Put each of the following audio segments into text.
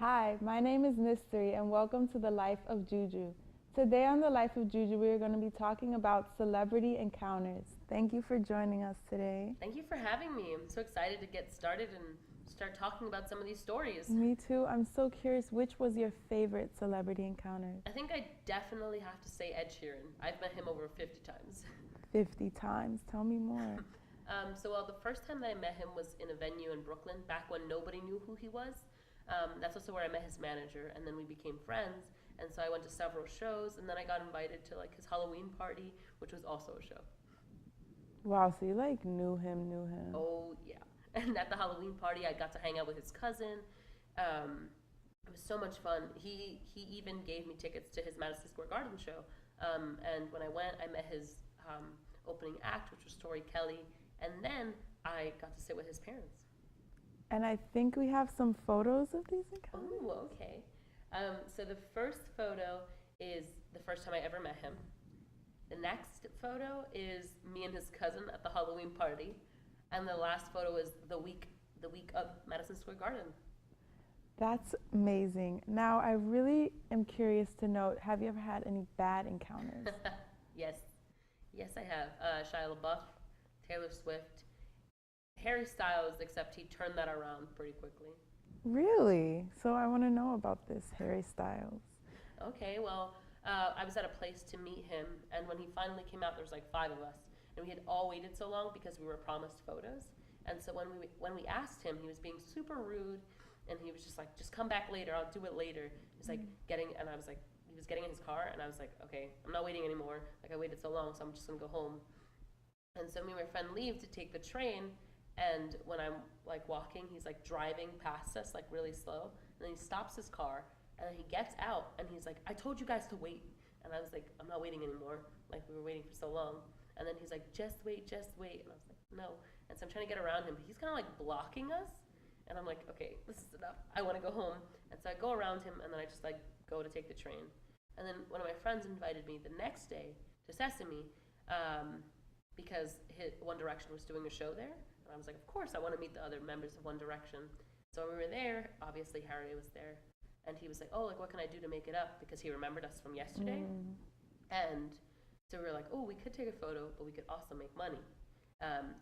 Hi, my name is Mystery and welcome to the Life of Juju. Today on the Life of Juju, we are going to be talking about celebrity encounters. Thank you for joining us today. Thank you for having me. I'm so excited to get started and start talking about some of these stories. Me too. I'm so curious, which was your favorite celebrity encounter? I think I definitely have to say Ed Sheeran. I've met him over 50 times. 50 times. Tell me more. The first time that I met him was in a venue in Brooklyn, back when nobody knew who he was. That's also where I met his manager, and then we became friends. And so I went to several shows, and then I got invited to like his Halloween party, which was also a show. Wow, so you like knew him. Oh yeah. And at the Halloween party, I got to hang out with his cousin. Um, it was so much fun. He even gave me tickets to his Madison Square Garden show. And when I went, I met his opening act, which was Tori Kelly, and then I got to sit with his parents. And I think we have some photos of these encounters. Oh, okay. So the first photo is the first time I ever met him. The next photo is me and his cousin at the Halloween party, and the last photo is the week of Madison Square Garden. That's amazing. Now, I really am curious to know, have you ever had any bad encounters? Yes, yes, I have. Shia LaBeouf, Taylor Swift, Harry Styles, except he turned that around pretty quickly. Really? So I want to know about this Harry Styles. Okay, well, I was at a place to meet him, and when he finally came out, there was like five of us, and we had all waited so long because we were promised photos. And so when we asked him, he was being super rude, and he was just like, "Just come back later. I'll do it later." He's like getting, and I was like, he was getting in his car, and I was like, "Okay, I'm not waiting anymore. Like I waited so long, so I'm just gonna go home." And so me and my friend leave to take the train, and when I'm like walking, he's like driving past us like really slow, and then he stops his car, and then he gets out, and he's like, "I told you guys to wait," and I was like, "I'm not waiting anymore. Like we were waiting for so long." And then he's like, just wait," and I was like, "No." And so I'm trying to get around him, but he's kind of like blocking us, and I'm like, "Okay, this is enough. I want to go home." And so I go around him, and then I just like go to take the train. And then one of my friends invited me the next day to Sesame, because One Direction was doing a show there. And I was like, of course, I want to meet the other members of One Direction. So when we were there, obviously Harry was there. And he was like, oh, like, what can I do to make it up? Because he remembered us from yesterday. And so we were like, oh, we could take a photo, but we could also make money.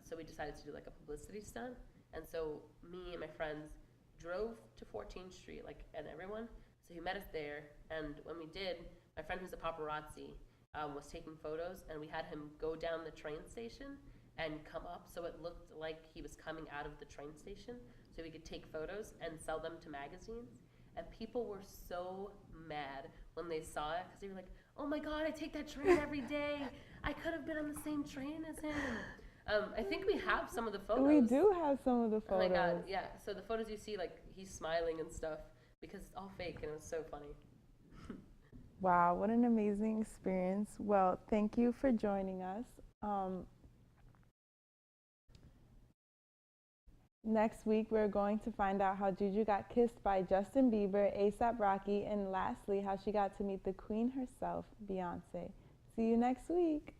So we decided to do like a publicity stunt. And so me and my friends drove to 14th Street, like, and everyone. So he met us there. And when we did, my friend who's a paparazzi was taking photos, and we had him go down the train station and come up so it looked like he was coming out of the train station so we could take photos and sell them to magazines. And people were so mad when they saw it because they were like, oh my god, I take that train every day. I could have been on the same train as him. I think we have some of the photos. We do have some of the photos. Oh my god, yeah. So the photos you see, like, he's smiling and stuff because it's all fake, and it was so funny. Wow, what an amazing experience. Well, thank you for joining us. Next week, we're going to find out how Juju got kissed by Justin Bieber, A$AP Rocky, and lastly, how she got to meet the queen herself, Beyonce. See you next week.